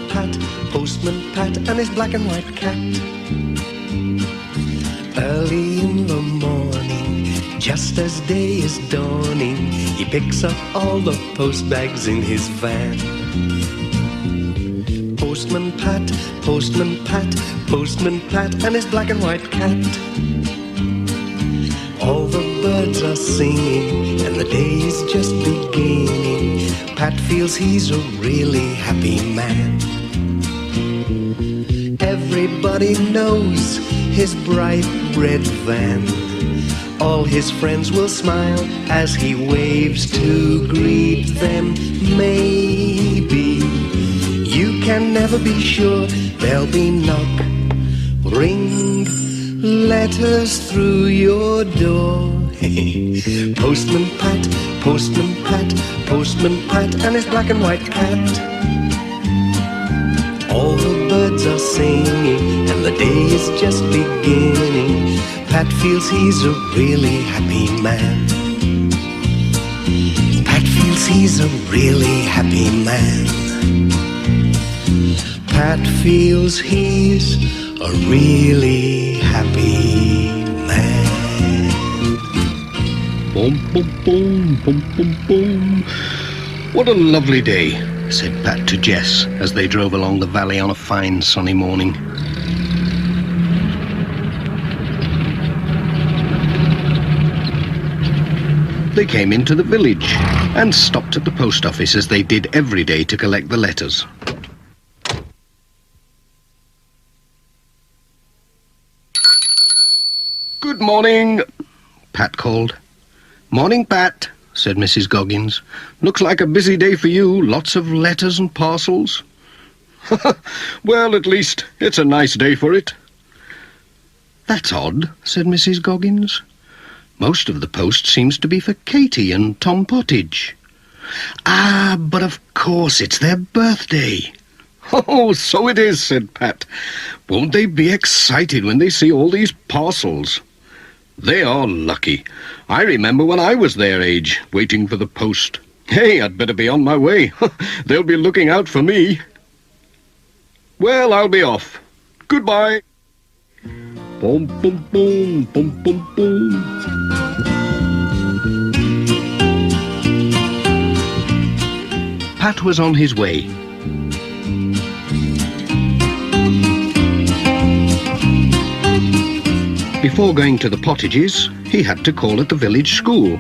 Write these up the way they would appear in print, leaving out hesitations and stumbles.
Pat, Postman Pat, and his black and white cat. Early in the morning, just as day is dawning, he picks up all the post bags in his van. Postman Pat, Postman Pat, Postman Pat, and his black and white cat. All the birds are singing, and the day is just beginning. Pat feels he's a really happy man. Everybody knows his bright red van. All his friends will smile as he waves to greet them. Maybe you can never be sure. There'll be knock, ring, letters through your door. Postman Pat, Postman Pat, Postman Pat, and his black and white cat. All the birds are singing, and the day is just beginning. Pat feels he's a really happy man. Pat feels he's a really happy man. Pat feels he's a really happy man. Boom, boom, boom, boom, boom, boom. What a lovely day, said Pat to Jess as they drove along the valley on a fine sunny morning. They came into the village and stopped at the post office as they did every day to collect the letters. Good morning, Pat called. Morning, Pat, said Mrs. Goggins. Looks like a busy day for you, lots of letters and parcels. Well, at least it's a nice day for it. That's odd, said Mrs. Goggins. Most of the post seems to be for Katie and Tom Pottage. Ah, but of course it's their birthday. Oh, so it is, said Pat. Won't they be excited when they see all these parcels? They are lucky. I remember when I was their age, waiting for the post. Hey, I'd better be on my way. They'll be looking out for me. Well, I'll be off. Goodbye. Boom, boom, boom, boom, boom, boom. Pat was on his way. Before going to the Pottages, he had to call at the village school.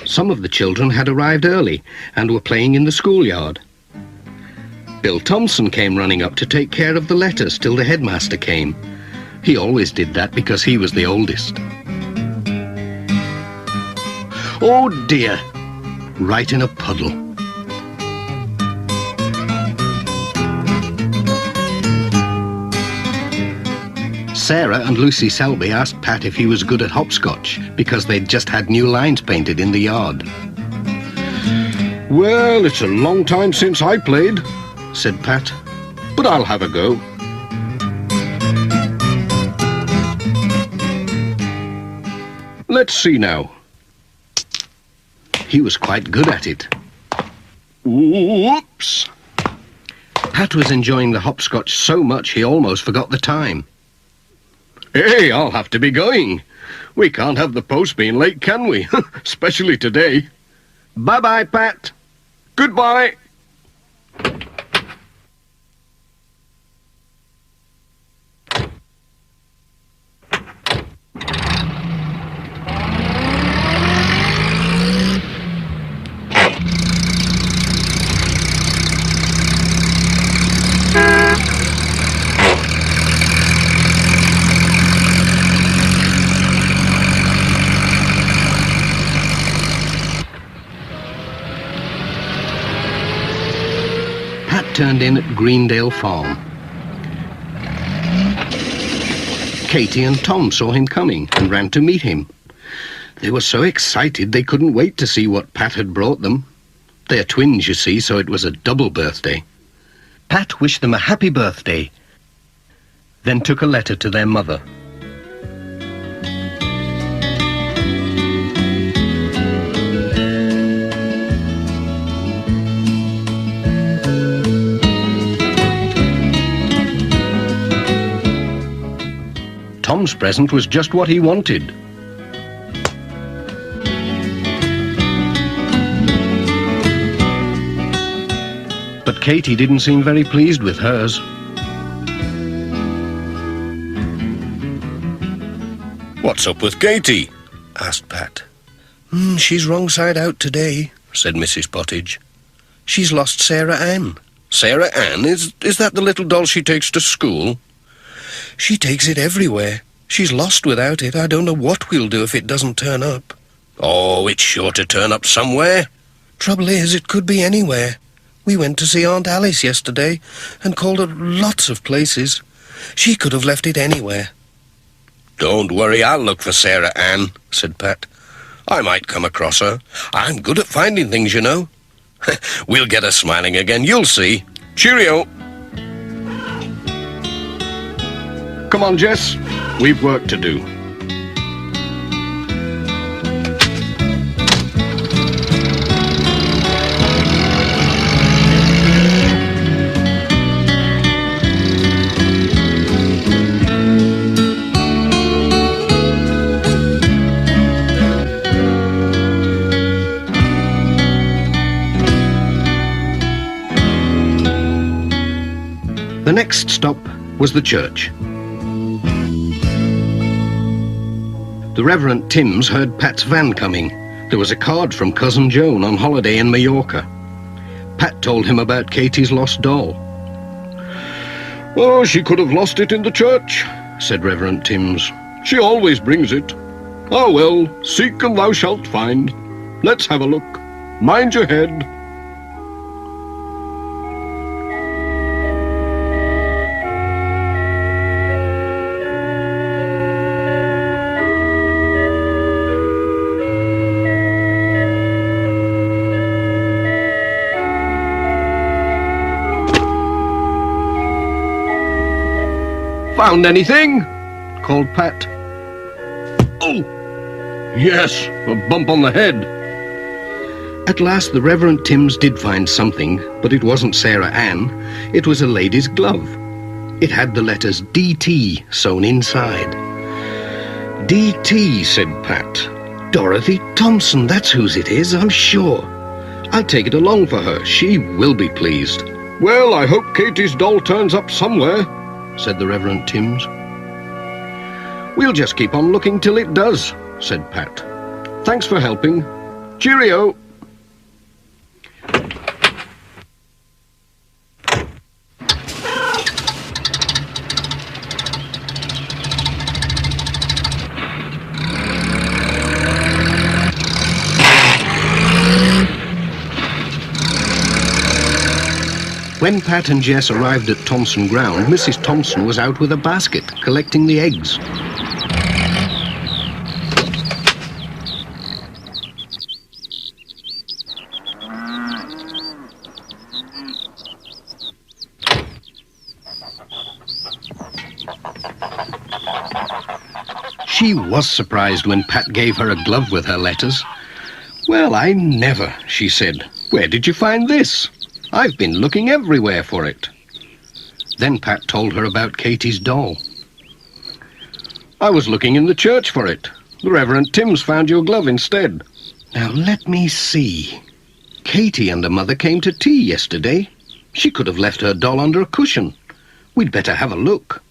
Some of the children had arrived early and were playing in the schoolyard. Bill Thompson came running up to take care of the letters till the headmaster came. He always did that because he was the oldest. Oh dear! Right in a puddle. Sarah and Lucy Selby asked Pat if he was good at hopscotch because they'd just had new lines painted in the yard. Well, it's a long time since I played, said Pat, but I'll have a go. Let's see now. He was quite good at it. Whoops! Pat was enjoying the hopscotch so much he almost forgot the time. Hey, I'll have to be going. We can't have the post being late, can we? Especially today. Bye-bye, Pat. Goodbye. Turned in at Greendale Farm. Katie and Tom saw him coming and ran to meet him. They were so excited they couldn't wait to see what Pat had brought them. They're twins, you see, so it was a double birthday. Pat wished them a happy birthday, then took a letter to their mother. Tom's present was just what he wanted. But Katie didn't seem very pleased with hers. "What's up with Katie?" asked Pat. She's wrong side out today," said Mrs. Pottage. "She's lost Sarah Ann." "Sarah Ann? Is that the little doll she takes to school?" "She takes it everywhere. She's lost without it. I don't know what we'll do if it doesn't turn up." "Oh, it's sure to turn up somewhere." "Trouble is, it could be anywhere. We went to see Aunt Alice yesterday and called at lots of places. She could have left it anywhere." "Don't worry, I'll look for Sarah Ann," said Pat. "I might come across her. I'm good at finding things, you know." "We'll get her smiling again, you'll see. Cheerio." Come on, Jess. We've work to do. The next stop was the church. The Reverend Timms heard Pat's van coming. There was a card from Cousin Joan on holiday in Mallorca. Pat told him about Katie's lost doll. "Oh, she could have lost it in the church," said Reverend Timms. "She always brings it. Ah well, seek and thou shalt find. Let's have a look. Mind your head." "Found anything?" called Pat. "Oh, yes, a bump on the head." At last the Reverend Timms did find something, but it wasn't Sarah Ann. It was a lady's glove. It had the letters D.T. sewn inside. "D.T.," said Pat. "Dorothy Thompson, that's whose it is, I'm sure. I'll take it along for her. She will be pleased," "Well, I hope Katie's doll turns up somewhere," said the Reverend Timms. "We'll just keep on looking till it does," said Pat. "Thanks for helping. Cheerio." When Pat and Jess arrived at Thompson Ground, Mrs. Thompson was out with a basket, collecting the eggs. She was surprised when Pat gave her a glove with her letters. "Well, I never," she said. "Where did you find this? I've been looking everywhere for it." Then Pat told her about Katie's doll. "I was looking in the church for it. The Reverend Timms found your glove instead." "Now let me see. Katie and her mother came to tea yesterday. She could have left her doll under a cushion. We'd better have a look."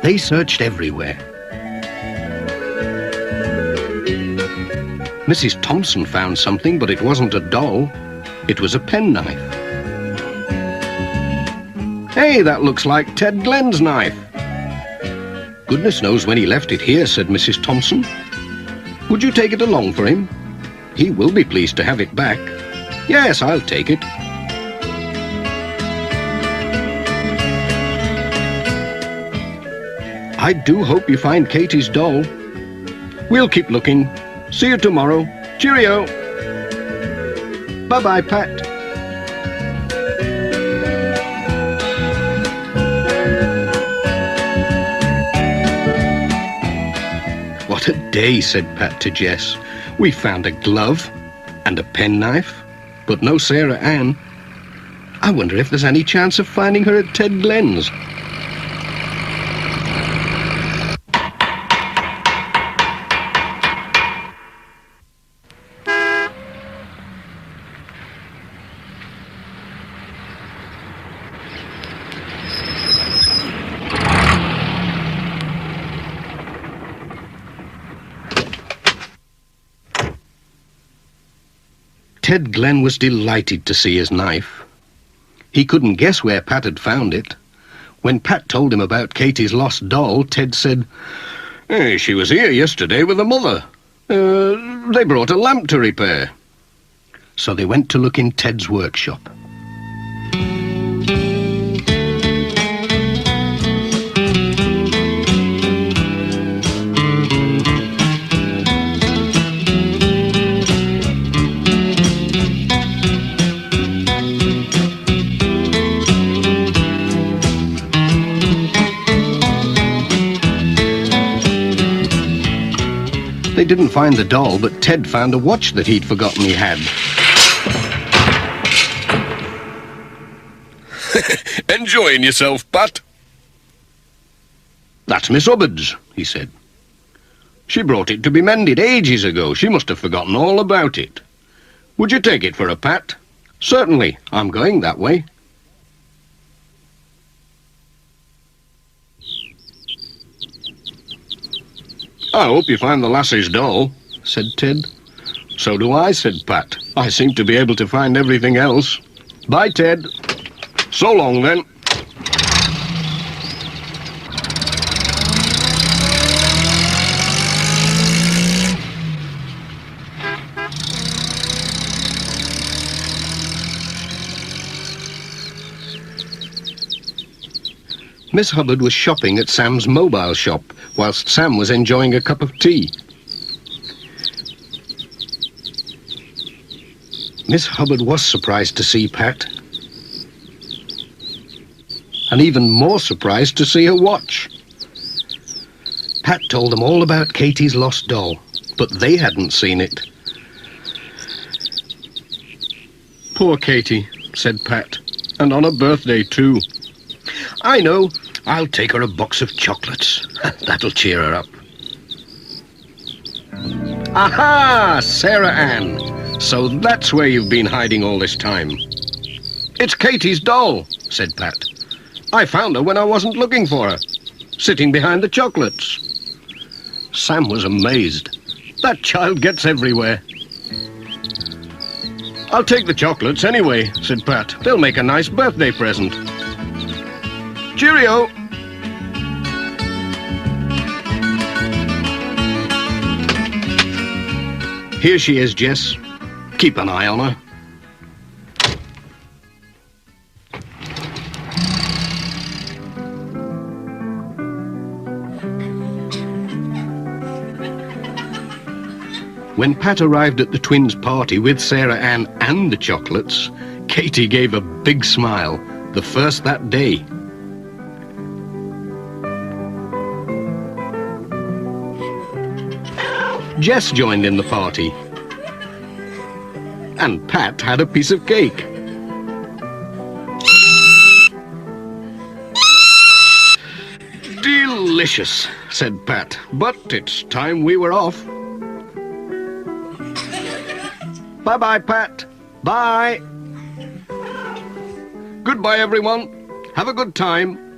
They searched everywhere. Mrs. Thompson found something, but it wasn't a doll. It was a penknife. "Hey, that looks like Ted Glenn's knife." "Goodness knows when he left it here," said Mrs. Thompson. "Would you take it along for him? He will be pleased to have it back." "Yes, I'll take it." "I do hope you find Katie's doll. We'll keep looking. See you tomorrow. Cheerio." "Bye-bye, Pat." "What a day," said Pat to Jess. "We found a glove and a penknife but no Sarah Ann. I wonder if there's any chance of finding her at Ted Glen's. Ted Glen was delighted to see his knife. He couldn't guess where Pat had found it. When Pat told him about Katie's lost doll, Ted said, Hey, she was here yesterday with her mother. They brought a lamp to repair. So they went to look in Ted's workshop. They didn't find the doll, but Ted found a watch that he'd forgotten he had. Enjoying yourself, Pat? That's Miss Hubbard's, he said. She brought it to be mended ages ago. She must have forgotten all about it. Would you take it for a Pat? Certainly, I'm going that way. I hope you find the lassie's doll, said Ted. So do I, said Pat. I seem to be able to find everything else. Bye, Ted. So long, then. Miss Hubbard was shopping at Sam's mobile shop, whilst Sam was enjoying a cup of tea. Miss Hubbard was surprised to see Pat, and even more surprised to see her watch. Pat told them all about Katie's lost doll, but they hadn't seen it. Poor Katie, said Pat, and on her birthday too. I know. I'll take her a box of chocolates. That'll cheer her up. Aha! Sarah Ann. So that's where you've been hiding all this time. It's Katie's doll, said Pat. I found her when I wasn't looking for her, sitting behind the chocolates. Sam was amazed. That child gets everywhere. I'll take the chocolates anyway, said Pat. They'll make a nice birthday present. Cheerio! Here she is, Jess. Keep an eye on her. When Pat arrived at the twins' party with Sarah Ann and the chocolates, Katie gave a big smile, the first that day. Jess joined in the party, and Pat had a piece of cake. Delicious, said Pat, but it's time we were off. Bye-bye, Pat. Bye. Goodbye, everyone. Have a good time.